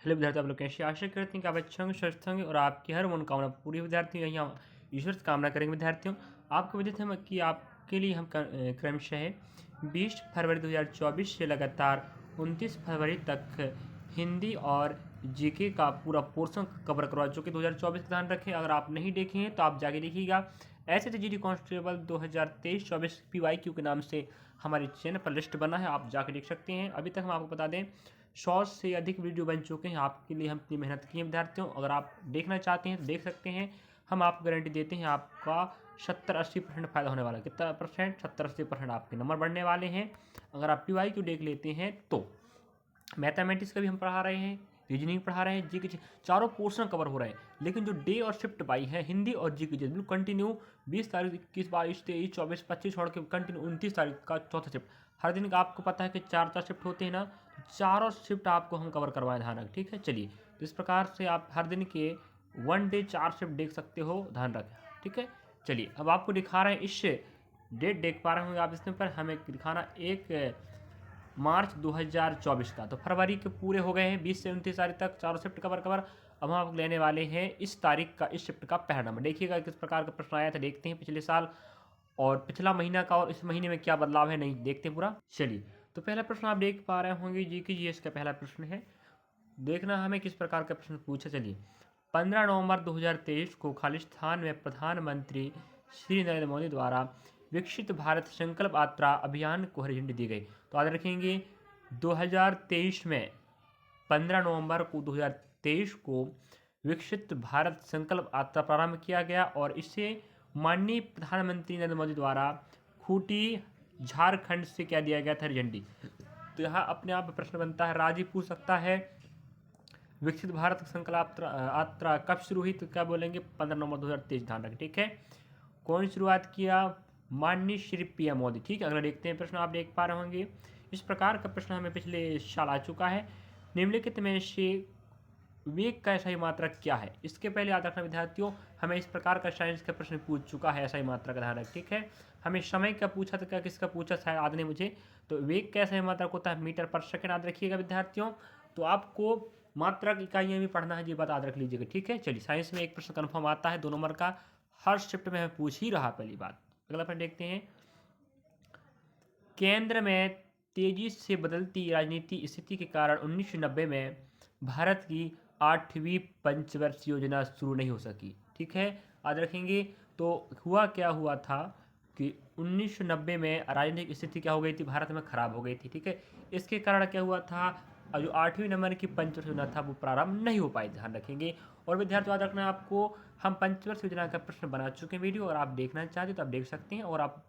Hello विद्यार्थी, आप लोग कैसे? आशा करते हैं कि आप अच्छे होंगे, स्वस्थ होंगे और आपकी हर मनोकामना पूरी हो। विद्यार्थियों, यही हम ईश्वर से कामना करेंगे। विद्यार्थियों, आपको वजह से हम कि आपके लिए हम क्रमशः 20 फरवरी 2024 से लगातार 29 फरवरी तक हिंदी और जीके का पूरा पोर्शन कवर करवा चुके। 2024 का ध्यान रखें, अगर आप नहीं देखे हैं तो आप जाके देखिएगा। ऐसे तो जीडी कांस्टेबल 2023-24 PYQ के नाम से हमारे चैनल पर लिस्ट बना है, आप जाके देख सकते हैं। अभी तक हम आपको बता दें 100 से अधिक वीडियो बन चुके हैं, आपके लिए हम इतनी मेहनत की है। विद्यार्थियों, अगर आप देखना चाहते हैं तो देख सकते हैं। हम आपको गारंटी देते हैं आपका 70-80% फ़ायदा होने वाला है। कितना परसेंट? 70-80% आपके नंबर बढ़ने वाले हैं अगर आप PYQ देख लेते हैं तो। मैथमेटिक्स का भी हम पढ़ा रहे हैं, रीजनिंग पढ़ा रहे हैं, जी के चारों पोर्शन कवर हो रहे हैं। लेकिन जो डे और शिफ्ट बाई है हिंदी और जी के बिल्कुल कंटिन्यू 20 तारीख, 21, 22, 23, 24, 25 छोड़ के कंटिन्यू 29 तारीख का चौथा शिफ्ट। हर दिन का आपको पता है कि 4 शिफ्ट होते हैं ना, चारों शिफ्ट आपको हम कवर करवाएं, ध्यान रखें। ठीक है, चलिए। तो इस प्रकार से आप हर दिन के 1 डे 4 शिफ्ट देख सकते हो, ध्यान रखें। ठीक है, चलिए। अब आपको दिखा रहे हैं इस डेट देख पा रहे होंगे आप इसमें पर, हमें दिखाना 1 मार्च 2024 का। तो फरवरी के पूरे हो गए हैं, 20 से 29 तारीख तक चारों शिफ्ट कवर। अब हम लेने वाले हैं इस तारीख का, इस शिफ्ट का पहला नंबर। देखिएगा किस प्रकार का प्रश्न आया था, देखते हैं पिछले साल और पिछला महीना का और इस महीने में क्या बदलाव है, नहीं देखते पूरा। चलिए, तो पहला प्रश्न आप देख पा रहे होंगे जी कि इसका पहला प्रश्न है। देखना हमें किस प्रकार का प्रश्न पूछा। चलिए, 15 नवंबर 2023 को खालिस्तान में प्रधानमंत्री श्री नरेंद्र मोदी द्वारा विकसित भारत संकल्प यात्रा अभियान को हरी झंडी दी गई। तो याद रखेंगे 2023 में 15 नवंबर को 2023 को विकसित भारत संकल्प यात्रा प्रारंभ किया गया और इसे माननीय प्रधानमंत्री नरेंद्र मोदी द्वारा खूंटी झारखंड से क्या दिया गया था, हरी झंडी। तो यहाँ अपने आप प्रश्न बनता है, राज्य पूछ सकता है विकसित भारत संकल्प यात्रा कब शुरू हुई, तो क्या बोलेंगे 15 नवंबर 2023, ध्यान रखें। ठीक है, कौन शुरुआत किया? माननीय श्री PM मोदी। ठीक है, अगला देखते हैं प्रश्न, आप देख पा रहे होंगे इस प्रकार का प्रश्न हमें पिछले साल आ चुका है। निम्नलिखित में से वेग का SI मात्रक क्या है? इसके पहले याद रखना विद्यार्थियों, हमें इस प्रकार का साइंस का प्रश्न पूछ चुका है SI मात्रा का, ध्यान रख। ठीक है, हमें समय का पूछा था, क्या किसका पूछा शायद याद नहीं मुझे। तो वेग का SI मात्रक होता है मीटर पर सेकंड, याद रखिएगा विद्यार्थियों। तो आपको मात्रक इकाइयाँ भी पढ़ना है, ये बात याद रख लीजिएगा। ठीक है, चलिए। साइंस में एक प्रश्न कन्फर्म आता है 2 नंबर का, हर शिफ्ट में हमें पूछ ही रहा, पहली बात। अगला प्रश्न देखते हैं। केंद्र में तेजी से बदलती राजनीति स्थिति के कारण 1990 में भारत की 8वीं पंचवर्षीय योजना शुरू नहीं हो सकी। ठीक है, याद रखेंगे। तो हुआ क्या हुआ था कि 1990 में राजनीतिक स्थिति क्या हो गई थी, भारत में खराब हो गई थी। ठीक है, इसके कारण क्या हुआ था, जो 8वीं नंबर की पंचवर्षीय योजना था वो प्रारंभ नहीं हो पाई, ध्यान रखेंगे। और विद्यार्थी याद रखना आपको, हम पंचवर्षीय योजना का प्रश्न बना चुके हैं वीडियो, और आप देखना चाहते तो आप देख सकते हैं। और आप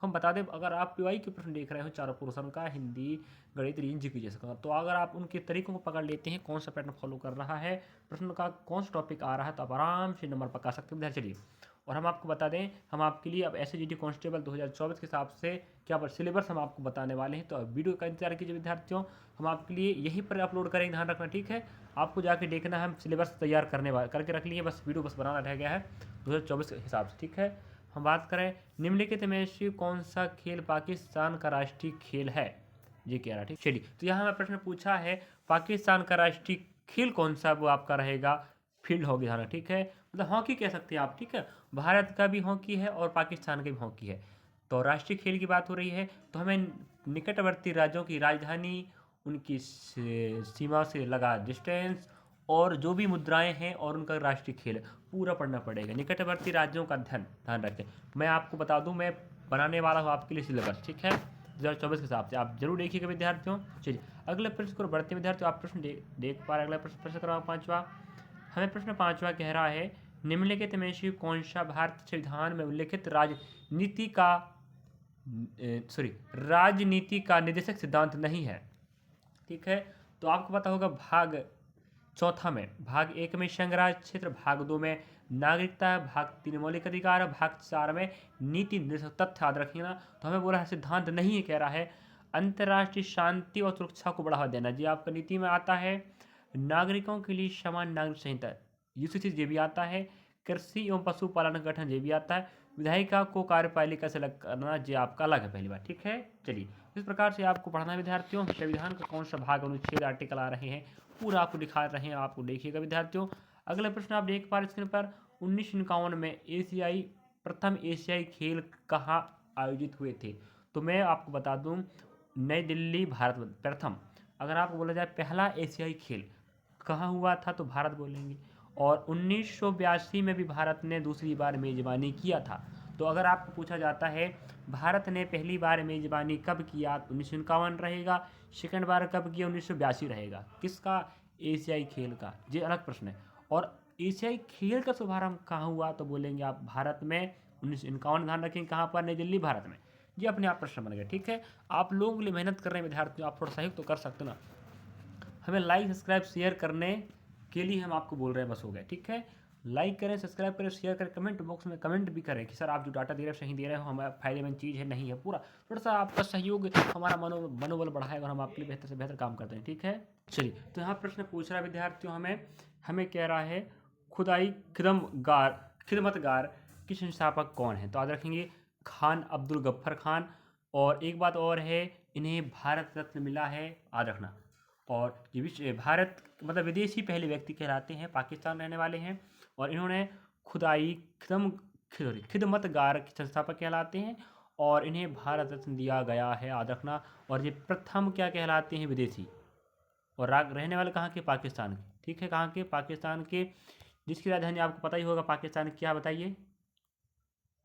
हम बता दें, अगर आप PY के प्रश्न देख रहे हो चारों पोर्शन का, हिंदी, गणित, रीजनिंग, जीके जैसा, तो अगर आप उनके तरीकों को पकड़ लेते हैं, कौन सा पैटर्न फॉलो कर रहा है, प्रश्न का कौन सा टॉपिक आ रहा है, तो आप आराम से नंबर पका सकते हैं। चलिए, और हम आपको बता दें, हम आपके लिए अब SSGD कांस्टेबल 2024 के हिसाब से क्या पर सिलेबस हम आपको बताने वाले हैं। तो वीडियो का इंतजार कीजिए विद्यार्थियों, हम आपके लिए यहीं पर अपलोड करेंगे, ध्यान रखना। ठीक है, आपको जाके देखना है, हम सिलेबस तैयार करके रख लिए, बस वीडियो बस बनाना रह गया है 2024 के हिसाब से। ठीक है, हम बात करें निम्नलिखित में से कौन सा खेल पाकिस्तान का राष्ट्रीय खेल है, ये कह रहा। ठीक, चलिए। तो यहाँ हमें प्रश्न पूछा है पाकिस्तान का राष्ट्रीय खेल कौन सा, वो आपका रहेगा फील्ड हॉकी, ध्यान। ठीक है, मतलब हॉकी कह सकते हैं आप। ठीक है, भारत का भी हॉकी है और पाकिस्तान का भी हॉकी है। तो राष्ट्रीय खेल की बात हो रही है, तो हमें निकटवर्ती राज्यों की राजधानी, उनकी सीमा से लगा डिस्टेंस और जो भी मुद्राएं हैं और उनका राष्ट्रीय खेल पूरा पढ़ना पड़ेगा। निकटवर्ती राज्यों का ध्यान रखें। मैं आपको बता दूं, मैं बनाने वाला हूँ आपके लिए सिलेबस। ठीक है, 2024 के हिसाब से आप जरूर देखिएगा विद्यार्थियों। चलिए, अगले प्रश्न को बढ़ते विद्यार्थियों, आप प्रश्न देख पा रहे हैं। अगला प्रश्न करो 5वां। हमें प्रश्न 5वां कह रहा है, निम्नलिखित में से कौन सा भारतीय संविधान में उल्लिखित राजनीति का निर्देशक सिद्धांत नहीं है। ठीक है, तो आपको पता होगा भाग चौथा में, भाग 1 में संघराज क्षेत्र, भाग 2 में नागरिकता, भाग 3 मौलिक अधिकार, भाग 4 में नीति निर्देशक तथ्य, याद रखिएगा। तो हमें बोला है सिद्धांत नहीं है, कह रहा है अंतर्राष्ट्रीय शांति और सुरक्षा को बढ़ावा देना, जी आपका नीति में आता है। नागरिकों के लिए समान नागरिक संहिता UCC, ये भी आता है। कृषि एवं पशुपालन गठन, ये भी आता है। विधायिका को कार्यपालिका से अलग करना ये आपका अलग है पहली बात, ठीक है। चलिए इस प्रकार से आपको पढ़ना है विद्यार्थियों। संविधान का कौन सा भाग, अनुच्छेद, आर्टिकल आ रहे हैं, पूरा आपको दिखा रहे हैं, आपको देखिएगा विद्यार्थियों। अगला प्रश्न आप देख पा रहे स्क्रीन पर, 1951 में प्रथम एशियाई खेल कहाँ आयोजित हुए थे? तो मैं आपको बता दूं, नई दिल्ली, भारत में प्रथम। अगर आपको बोला जाए पहला एशियाई खेल कहाँ हुआ था तो भारत बोलेंगे। और 1982 में भी भारत ने दूसरी बार मेज़बानी किया था। तो अगर आपको पूछा जाता है भारत ने पहली बार मेज़बानी कब किया, 1951 रहेगा। सेकंड बार कब किया, 1982 रहेगा। किसका? एशियाई खेल का। ये अलग प्रश्न है। और एशियाई खेल का शुभारंभ कहाँ हुआ तो बोलेंगे आप भारत में 1951। ध्यान रखेंगे कहाँ पर, नई दिल्ली, भारत में। ये अपने आप प्रश्न बन गया, ठीक है। आप लोगों के लिए मेहनत कर रहे हैं विद्यार्थियों, आप थोड़ा सहयोग तो कर सकते ना। हमें लाइक सब्सक्राइब शेयर करने के लिए हम आपको बोल रहे हैं, बस हो गया, ठीक है। लाइक करें, सब्सक्राइब करें, शेयर करें, कमेंट बॉक्स में कमेंट भी करें कि सर आप जो डाटा दे रहे हो सही दे रहे हो, हमारा फायदेमंद चीज़ है नहीं है। पूरा थोड़ा सा आपका सहयोग हमारा मनोबल बढ़ाएगा और हम आपके लिए बेहतर से बेहतर काम करते हैं, ठीक है। चलिए तो यहाँ प्रश्न पूछ रहा है विद्यार्थियों, हमें कह रहा है खुदाई खिदमतगार के संस्थापक कौन है? तो याद रखेंगे खान अब्दुल गफ्फर खान। और एक बात और है, इन्हें भारत रत्न मिला है, याद रखना। और ये भारत मतलब विदेशी पहले व्यक्ति कहलाते हैं, पाकिस्तान रहने वाले हैं। और इन्होंने खुदाई खिदमतगार के संस्थापक कहलाते हैं और इन्हें भारत रत्न दिया गया है, याद रखना। और ये प्रथम क्या कहलाते हैं, विदेशी। और रहने वाले कहाँ के? पाकिस्तान के, ठीक है। कहाँ के? पाकिस्तान के। जिसकी राजधानी आपको पता ही होगा पाकिस्तान की, क्या बताइए?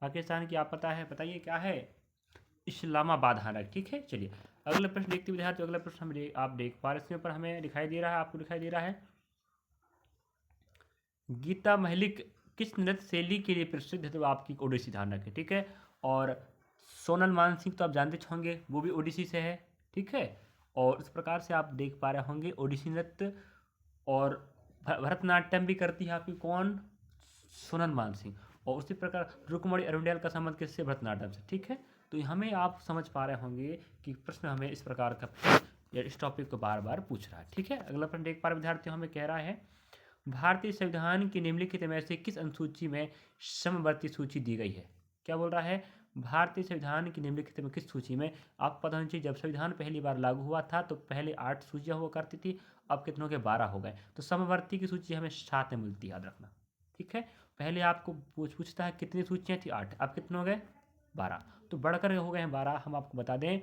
पाकिस्तान की आप पता है, बताइए क्या है? इस्लामाबाद, हाँ ठीक है। चलिए अगला प्रश्न देखते विद्यार्थी। अगला प्रश्न आप देख पा रहे हैं, पर हमें दिखाई दे रहा है, आपको दिखाई दे रहा है, गीता महलिक किस नृत्य शैली के लिए प्रसिद्ध है? तो आपकी ओडिसी, ध्यान रखें, ठीक है। और सोनल मानसिंह तो आप जानते होंगे, वो भी ओडिसी से है, ठीक है। और इस प्रकार से आप देख पा रहे होंगे ओडिसी नृत्य। और भरतनाट्यम भी करती है आपकी कौन? सोनल मानसिंह। और उसी प्रकार रुक्मणी अरुंडेल का संबंध किससे? भरतनाट्यम से, ठीक है। तो हमें आप समझ पा रहे होंगे कि प्रश्न हमें इस प्रकार का इस टॉपिक को बार बार पूछ रहा है, ठीक है। अगला प्रश्न देख पा रहे विद्यार्थियों, हमें कह रहा है भारतीय संविधान की निम्नलिखित में से किस अनुसूची में समवर्ती सूची दी गई है? क्या बोल रहा है? भारतीय संविधान की निम्नलिखित में किस सूची में? आप पता होना चाहिए, जब संविधान पहली बार लागू हुआ था तो पहले 8 सूचियाँ हुआ करती थी, अब कितनों के 12 हो गए। तो समवर्ती की सूची हमें 7 में मिलती है, याद रखना, ठीक है। पहले आपको पूछता है कितनी सूचियाँ थी, 8, अब कितने हो गए? 12। तो बढ़कर हो गए हैं 12। हम आपको बता दें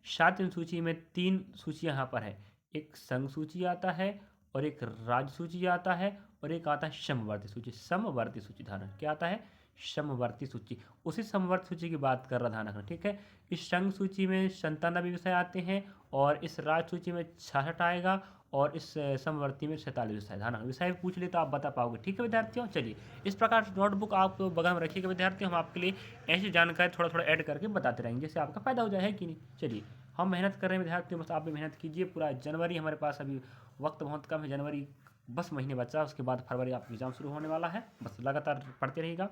7 सूची में 3 सूचियाँ यहाँ पर है, एक संघ सूची आता है और एक राज्य सूची आता है और एक आता है समवर्ती सूची। समवर्ती सूची, ध्यान क्या आता है? समवर्ती सूची। उसी समवर्ती सूची की बात कर रहा, ध्यान रखना, ठीक है। इस संघ सूची में 97 विषय आते हैं और इस राज्य सूची में 66 आएगा और इस समवर्ती में 47 विषय। ध्यान विषय पूछ ले तो आप बता पाओगे, ठीक है विद्यार्थियों। चलिए इस प्रकार से नोटबुक आप बगल में रखिएगा विद्यार्थियों, हम आपके लिए ऐसी जानकारी थोड़ा थोड़ा ऐड करके बताते रहेंगे जिससे आपका फायदा हो जाए, है कि नहीं। चलिए हम मेहनत कर रहे हैं विद्यार्थियों, बस आप भी मेहनत कीजिए। पूरा जनवरी हमारे पास अभी वक्त बहुत कम है, जनवरी बस महीने बचा, उसके बाद फरवरी आपका एग्जाम शुरू होने वाला है, बस लगातार पढ़ते रहिएगा।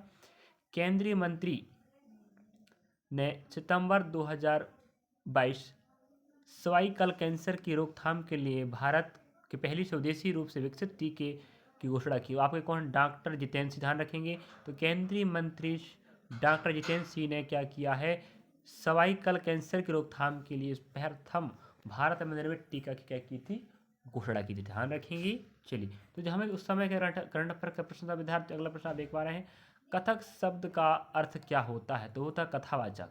केंद्रीय मंत्री ने सितंबर 2022 सर्वाइकल कैंसर की रोकथाम के लिए भारत के पहली स्वदेशी रूप से विकसित टीके की घोषणा की। आपके कौन? डॉक्टर जितेंद्र सिंह, ध्यान रखेंगे। तो केंद्रीय मंत्री डॉक्टर जितेंद्र सिंह ने क्या किया है? सर्वाइकल कैंसर की रोकथाम के लिए प्रथम भारत में निर्मित टीका की क्या की थी? घोषणा की थी, ध्यान रखेंगे। चलिए तो जो हमें उस समय के करंट अफेयर का प्रश्न था विद्यार्थी। अगला प्रश्न आप देख पा रहे हैं, कथक शब्द का अर्थ क्या होता है? तो होता है कथावाचक।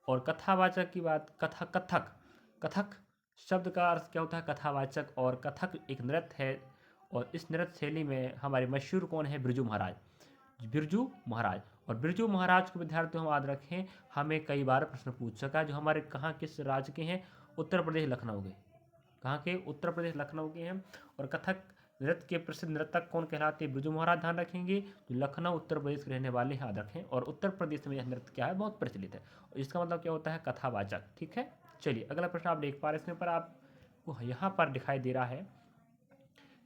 और कथावाचक की बात, कथक शब्द का अर्थ क्या होता है? कथावाचक। और कथक एक नृत्य है और इस नृत्य शैली में हमारे मशहूर कौन है? बिरजू महाराज, बिरजू महाराज। और बिरजू महाराज को विद्यार्थियों हम याद रखें, हमें कई बार प्रश्न पूछ सका, जो हमारे कहाँ किस राज्य के हैं? उत्तर प्रदेश लखनऊ के। कहाँ के? उत्तर प्रदेश लखनऊ के हैं। और कथक नृत्य के प्रसिद्ध नृतक कौन कहलाते हैं? बिरजू महाराज, ध्यान रखेंगे। जो लखनऊ उत्तर प्रदेश के रहने वाले याद रखें। और उत्तर प्रदेश में यह नृत्य क्या है? बहुत प्रचलित है। और इसका मतलब क्या होता है? कथावाचक, ठीक है। चलिए अगला प्रश्न आप देख पा रहे हैं, इसमें पर आपको यहाँ पर दिखाई दे रहा है,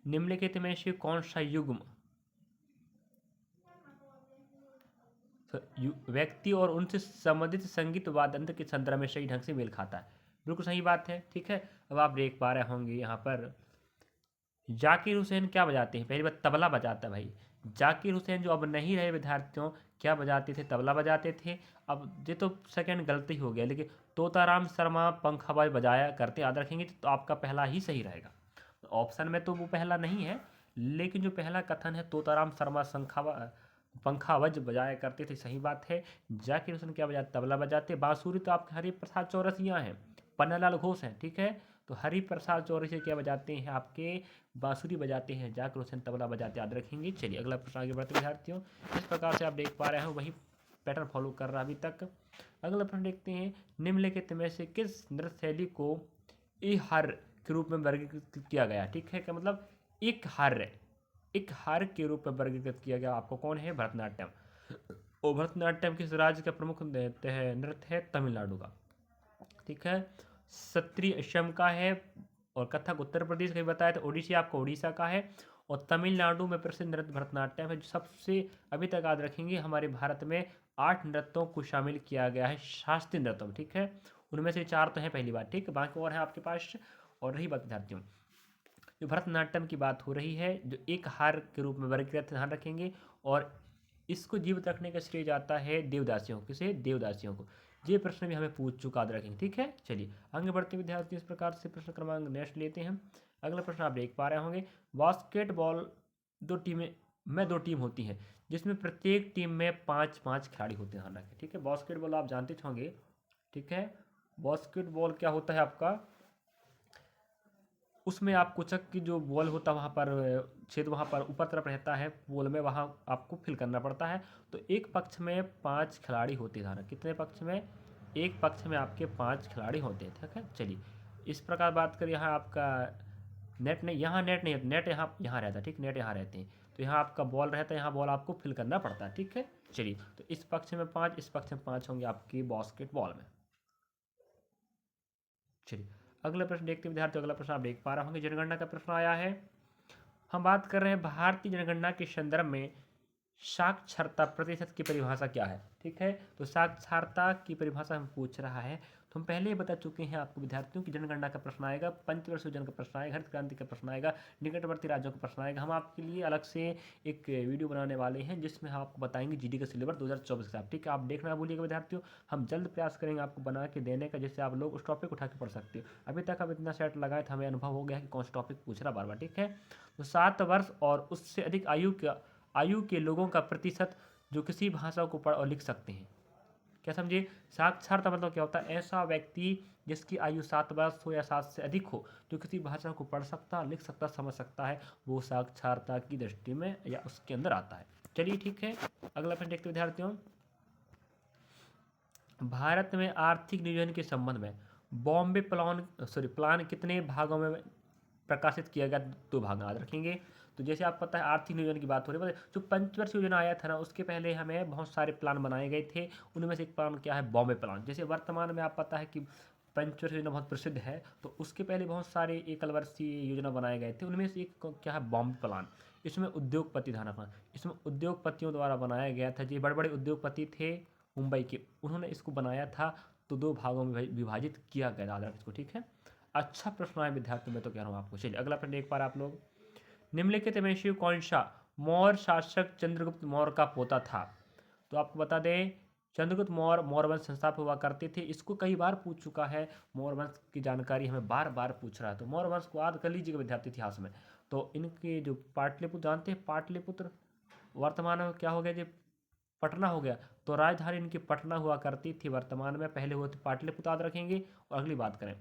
निम्नलिखित में से कौन सा युग्म व्यक्ति और उनसे संबंधित संगीत वाद्यंत्र के संदर्भ में सही ढंग से मेल खाता है? बिल्कुल सही बात है, ठीक है। अब आप देख पा रहे होंगे यहाँ पर जाकिर हुसैन क्या बजाते हैं? पहली बात तबला बजाता है भाई। जाकिर हुसैन जो अब नहीं रहे विद्यार्थियों, क्या बजाते थे? तबला बजाते थे। अब ये तो सेकंड गलती हो गया, लेकिन तोताराम शर्मा पंख आवाज बजाया करते, याद रखेंगे तो आपका पहला ही सही रहेगा। ऑप्शन में तो वो पहला नहीं है, लेकिन जो पहला कथन है तोताराम शर्मा पंखावज बजाया करते थे, सही बात है। जाकिर हुसैन क्या बजाते? तबला बजाते। बांसुरी तो आपके हरिप्रसाद चौरसिया हैं, पन्नालाल घोष हैं, ठीक है। तो हरिप्रसाद चौरसिया क्या बजाते हैं? आपके बांसुरी बजाते हैं। जाकिर हुसैन तबला बजाते, याद रखेंगे। चलिए अगला प्रश्न आगे बढ़ते विद्यार्थियों। इस प्रकार से आप देख पा रहे हैं वही पैटर्न फॉलो कर रहा अभी तक। अगला प्रश्न देखते हैं, निम्नलिखित में से किस नृत्य शैली को ए हर के रूप में वर्गीकृत किया गया? ठीक है, क्या मतलब एक हार के रूप में वर्गीकृत किया गया आपको कौन है? भरतनाट्यम। और भरतनाट्यम किस राज्य का प्रमुख नृत्य है? तमिलनाडु का, ठीक है। सत्रीय असम का है, और कथक उत्तर प्रदेश का बताया, तो ओडिसी आपको उड़ीसा का है। और तमिलनाडु में प्रसिद्ध नृत्य भरतनाट्यम है, जो सबसे अभी तक याद रखेंगे हमारे भारत में 8 नृत्यों को शामिल किया गया है शास्त्रीय नृत्यों में, ठीक है। उनमें से 4 तो हैं पहली बात, ठीक है, बाकी और है आपके पास। और रही बात विद्यार्थियों, जो भरतनाट्यम की बात हो रही है, जो एक हार के रूप में वर्गीकृत, ध्यान रखेंगे। और इसको जीवित रखने का श्रेय जाता है देवदासियों को। किसे? देवदासियों को। ये प्रश्न भी हमें पूछ चुका, याद रखेंगे, ठीक है। चलिए आगे बढ़ते विद्यार्थी, इस प्रकार से प्रश्न क्रमांक नेक्स्ट लेते हैं। अगला प्रश्न आप देख पा रहे होंगे, बास्केटबॉल दो टीम होती हैं, जिसमें प्रत्येक टीम में 5-5 खिलाड़ी होते हैं, ध्यान रखें, ठीक है। बास्केटबॉल आप जानते होंगे, ठीक है। बास्केटबॉल क्या होता है आपका? उसमें आप कुचक की जो बॉल होता है वहाँ पर छेद वहाँ पर ऊपर तरफ रहता है बॉल में, वहाँ आपको फिल करना पड़ता है। तो एक पक्ष में 5 खिलाड़ी होते हैं, धारा कितने पक्ष में? एक पक्ष में आपके 5 खिलाड़ी होते हैं, ठीक है। चलिए इस प्रकार बात करें, यहाँ आपका नेट नहीं, यहाँ नेट नहीं, नेट यहाँ यहाँ रहता है, ठीक, नेट यहाँ रहते हैं। तो यहाँ आपका बॉल रहता है, यहाँ बॉल आपको फिल करना पड़ता है, ठीक है। चलिए तो इस पक्ष में 5, इस पक्ष में 5 होंगे आपके बास्केटबॉल में। चलिए अगला प्रश्न देखते हैं विद्यार्थी। अगला प्रश्न आप देख पा रहे होंगे, जनगणना का प्रश्न आया है। हम बात कर रहे हैं भारतीय जनगणना के संदर्भ में साक्षरता प्रतिशत की परिभाषा क्या है, ठीक है। तो साक्षरता की परिभाषा हम पूछ रहा है, तो हम पहले ही बता चुके हैं आपको विद्यार्थियों की जनगणना का प्रश्न आएगा, पंचवर्षीय योजना का प्रश्न आएगा, हरित क्रांति का प्रश्न आएगा, निकटवर्ती राज्यों का प्रश्न आएगा। हम आपके लिए अलग से एक वीडियो बनाने वाले हैं जिसमें हम आपको बताएंगे जीडी का सिलेबस 2024 का, ठीक है। आप देखना ना भूलिएगा विद्यार्थियों, हम जल्द प्रयास करेंगे आपको बना के देने का, जिससे आप लोग उस टॉपिक उठा के पढ़ सकते हो। अभी तक आप इतना सेट लगाए तो हमें अनुभव हो गया है कि कौन सा टॉपिक पूछ रहा बार बार, ठीक है। तो 7 वर्ष और उससे अधिक आयु के लोगों का प्रतिशत जो किसी भाषा को पढ़ और लिख सकते हैं, क्या समझे? साक्षरता मतलब क्या होता है? ऐसा व्यक्ति जिसकी आयु 7 वर्ष हो या 7 से अधिक हो, जो किसी भाषा को पढ़ सकता, लिख सकता, समझ सकता है, वो साक्षरता की दृष्टि में या उसके अंदर आता है। चलिए ठीक है, अगला प्रश्न देखते विद्यार्थियों। भारत में आर्थिक नियोजन के संबंध में बॉम्बे प्लान कितने भागों में प्रकाशित किया गया? 2 भाग याद रखेंगे। तो जैसे आप पता है आर्थिक नियोजन की बात हो रही है, जो पंचवर्षीय योजना आया था ना, उसके पहले हमें बहुत सारे प्लान बनाए गए थे। उनमें से एक प्लान क्या है? बॉम्बे प्लान। जैसे वर्तमान में आप पता है कि पंचवर्षीय योजना बहुत प्रसिद्ध है, तो उसके पहले बहुत सारे एकल वर्षीय योजना बनाए गए थे। उनमें से एक क्या है? बॉम्बे प्लान। इसमें उद्योगपति, ध्यान रखना, इसमें उद्योगपतियों द्वारा बनाया गया था। जो बड़े बड़े उद्योगपति थे मुंबई के, उन्होंने इसको बनाया था। तो 2 भागों में विभाजित किया गया, याद रखें इसको, ठीक है। अच्छा प्रश्न है विद्यार्थियों, मैं तो कह रहा हूँ आपको। चलिए अगला प्रश्न देख पा रहे आप लोग, निम्नलिखित में से कौन सा मौर्य शासक चंद्रगुप्त मौर्य का पोता था? तो आपको बता दें, चंद्रगुप्त मौर्य मौर्य वंश संस्थापक हुआ करते थे। इसको कई बार पूछ चुका है, मौर्य वंश की जानकारी हमें बार बार पूछ रहा है। तो मौर्य वंश को याद कर लीजिएगा विद्यार्थी इतिहास में। तो इनके जो पाटलिपुत्र जानते हैं, पाटलिपुत्र वर्तमान में क्या हो गया जी? पटना हो गया। तो राजधानी इनकी पटना हुआ करती थी वर्तमान में, पहले हुए थे पाटलिपुत्र, याद रखेंगे। और अगली बात करें,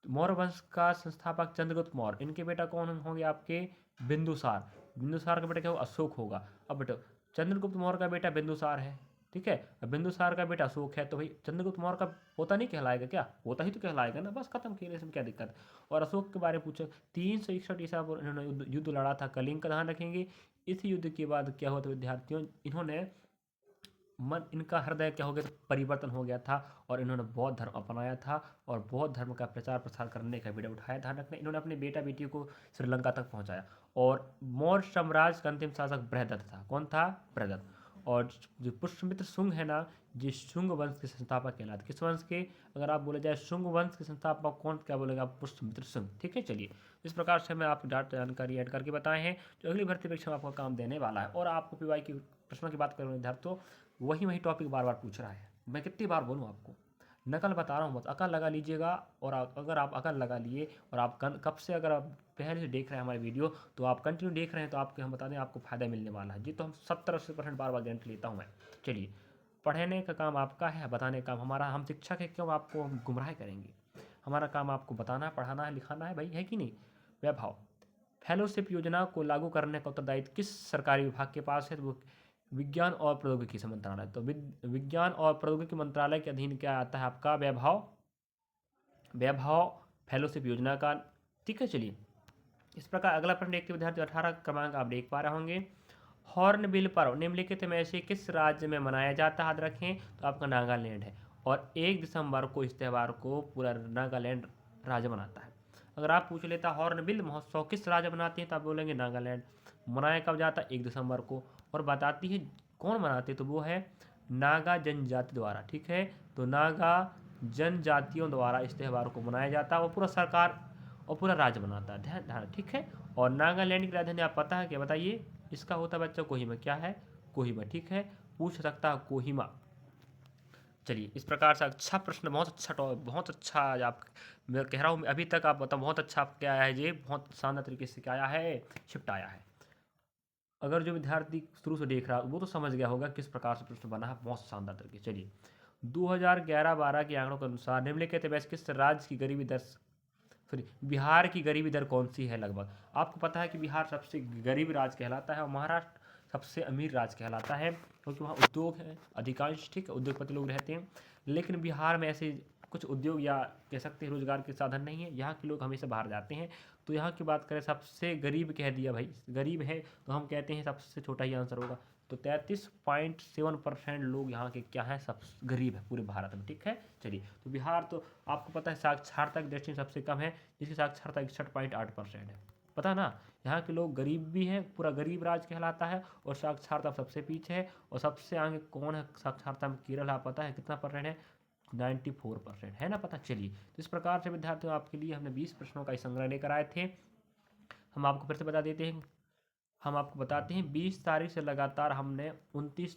मौर्य वंश का संस्थापक चंद्रगुप्त मौर्य, इनके बेटा कौन होंगे? आपके बिंदुसार। बिंदुसार का बेटा क्या होगा? अशोक होगा। अब बेटा चंद्रगुप्त मौर्य का बेटा बिंदुसार है, ठीक है। अब बिंदुसार का बेटा अशोक है, तो भाई चंद्रगुप्त मौर्य का पोता नहीं कहलाएगा क्या? पोता ही तो कहलाएगा ना, बस खत्म खेल, इसमें क्या दिक्कत। और अशोक के बारे में पूछो, 361 ईसा पूर्व इन्होंने युद्ध लड़ा था, कलिंग का, ध्यान रखेंगे। इस युद्ध के बाद क्या हुआ था विद्यार्थियों? इन्होंने इनका हृदय क्या हो गया था? परिवर्तन हो गया था, और इन्होंने बौद्ध धर्म अपनाया था, और बौद्ध धर्म का प्रचार प्रसार करने का बीड़ा उठाया। ध्यान रखना, इन्होंने अपने बेटा बेटी को श्रीलंका तक पहुंचाया। और मौर्य साम्राज्य का अंतिम शासक बृहदत्त था। कौन था? बृहदत्त। और जो पुष्यमित्र शुंग है ना, ये शुंग वंश के संस्थापक कहलाते। किस वंश के? अगर आप बोले जाए शुंग वंश के संस्थापक कौन, क्या बोलेगा आप? पुष्यमित्र शुंग। ठीक है, चलिए इस प्रकार से मैं आपको डाटा जानकारी ऐड करके बताए हैं जो अगली भर्ती परीक्षा में आपको काम देने वाला है। और आपको पीवाई की प्रश्नों की बात करूँ विद्यार्थी, तो वही टॉपिक बार बार पूछ रहा है। मैं कितनी बार बोलूँ आपको, नकल बता रहा हूँ, बस अकल लगा लीजिएगा। और अगर आप अकल लगा लिए और आप कब से, अगर आप पहले से देख रहे हैं हमारी वीडियो, तो आप कंटिन्यू देख रहे हैं, तो आपके हम बता दें आपको फायदा मिलने वाला है जी। तो हम 70-80% बार बार गारंटी लेता हूँ मैं। चलिए, पढ़ने का काम आपका है, बताने का काम हमारा। हम शिक्षक है, क्यों आपको हम गुमराह करेंगे? हमारा काम आपको बताना, पढ़ाना है, लिखाना है भाई, है कि नहीं? वैभव, फेलोशिप योजना को लागू करने का उत्तरदायित्व किस सरकारी विभाग के पास है? तो वो विज्ञान और प्रौद्योगिकी मंत्रालय। तो विज्ञान और प्रौद्योगिकी मंत्रालय के अधीन क्या आता है आपका? वैभव फेलोशिप योजना का। ठीक है, चलिए इस प्रकार अगला प्रश्न देखते विद्यार्थी 18 क्रमांक आप देख पा रहे होंगे। हॉर्नबिल पर्व निम्नलिखित में से किस राज्य में मनाया जाता है? याद रखें, तो आपका नागालैंड है। और 1 दिसंबर को इस त्यौहार को पूरा नागालैंड राज्य मनाता है। अगर आप पूछ लेता हॉर्नबिल महोत्सव किस राज्य मनाते हैं, तो आप बोलेंगे नागालैंड। मनाया कब जाता है? 1 दिसंबर को। और बताती है कौन मनाते, तो वो है नागा जनजाति द्वारा। ठीक है, तो नागा जनजातियों द्वारा इस त्यौहार को मनाया जाता है। वो पूरा सरकार और पूरा राज्य बनाता है, ध्यान। ठीक है, और नागालैंड की राजधानी आप पता है क्या? बताइए। इसका होता है बच्चों कोहिमा। क्या है? कोहिमा। ठीक है, पूछ सकता है कोहिमा। चलिए इस प्रकार से अच्छा प्रश्न, बहुत अच्छा आज आप, मैं कह रहा हूँ अभी तक आप बताओ, बहुत अच्छा आप क्या आया है ये, बहुत शानदार तरीके से क्या आया है, शिफ्ट आया है। अगर जो विद्यार्थी शुरू से देख रहा है वो तो समझ गया होगा किस प्रकार से प्रश्न बना है, बहुत शानदार तरीके। चलिए 2011-12 के आंकड़ों के अनुसार निम्नलिखित में किस राज्य की गरीबी दर, सॉरी, बिहार की गरीबी दर कौन सी है? लगभग आपको पता है कि बिहार सबसे गरीब राज्य कहलाता है और महाराष्ट्र सबसे अमीर राज्य कहलाता है, क्योंकि वहाँ उद्योग है अधिकांश। ठीक है, उद्योगपति लोग रहते हैं। लेकिन बिहार में ऐसे कुछ उद्योग या कह सकते हैं रोजगार के साधन नहीं है, यहाँ के लोग हमेशा बाहर जाते हैं। तो यहाँ की बात करें, सबसे गरीब कह दिया भाई, गरीब है तो हम कहते हैं सबसे छोटा ही आंसर होगा। तो 33.7% लोग यहाँ के क्या हैं? सब गरीब है पूरे भारत में। ठीक है, चलिए तो बिहार तो आपको पता है साक्षरता की दृष्टि सबसे कम है, जिसकी साक्षरता 61.8% है। पता ना, यहाँ के लोग गरीब भी हैं, पूरा गरीब राज्य कहलाता है, और साक्षरता सबसे पीछे है। और सबसे आगे कौन है साक्षरता में? केरल। आप पता है कितना परसेंट है? 94% है ना पता। चलिए तो इस प्रकार से विद्यार्थियों आपके लिए हमने 20 प्रश्नों का संग्रह लेकर आए थे। हम आपको फिर से बता देते हैं, हम आपको बताते हैं 20 तारीख से लगातार हमने 29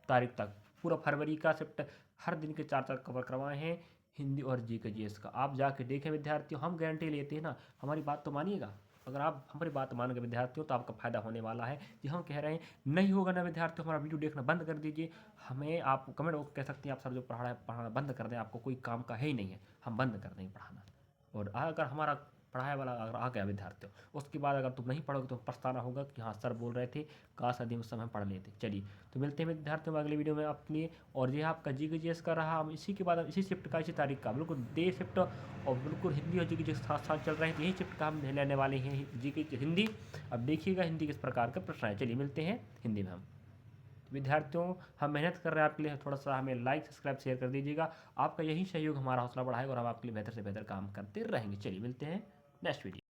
तारीख तक पूरा फरवरी का शिफ्ट हर दिन के 4 कवर करवाए हैं, हिंदी और GK/GS का। आप जाके देखें विद्यार्थियों, हम गारंटी लेते हैं ना, हमारी बात तो मानिएगा। अगर आप हमारी बात मानेंगे विद्यार्थियों तो आपका फायदा होने वाला है। जी हम कह रहे हैं, नहीं होगा ना विद्यार्थियों, हमारा वीडियो देखना बंद कर दीजिए। हमें आप कमेंट बॉक्स कह सकते हैं आप सर जो पढ़ाना बंद कर दें, आपको कोई काम का है ही नहीं है, हम बंद कर देंगे पढ़ाना। और अगर हमारा पढ़ाया वाला अगर आ गया विद्यार्थियों, उसके बाद अगर तुम नहीं पढ़ोगे तो पछताना होगा कि हाँ सर बोल रहे थे, काश यदि उस समय पढ़ लेते। चलिए तो मिलते हैं विद्यार्थियों में अगली वीडियो में आपके लिए। और ये आपका GK/GS का रहा, हम इसी के बाद इसी शिफ्ट का, इसी तारीख का बिल्कुल डे शिफ्ट और बिल्कुल हिंदी और GK/GS साथ साथ चल रहे हैं। तो यही शिफ्ट का हम लेने वाले हैं, GK हिंदी। अब देखिएगा हिंदी किस प्रकार का प्रश्न है। चलिए मिलते हैं हिंदी में हम। विद्यार्थियों हम मेहनत कर रहे हैं आपके लिए, थोड़ा सा हमें लाइक सब्सक्राइब शेयर कर दीजिएगा। आपका यही सहयोग हमारा हौसला बढ़ाएगा और हम आपके लिए बेहतर से बेहतर काम करते रहेंगे। चलिए मिलते हैं नेक्स्ट वीडियो।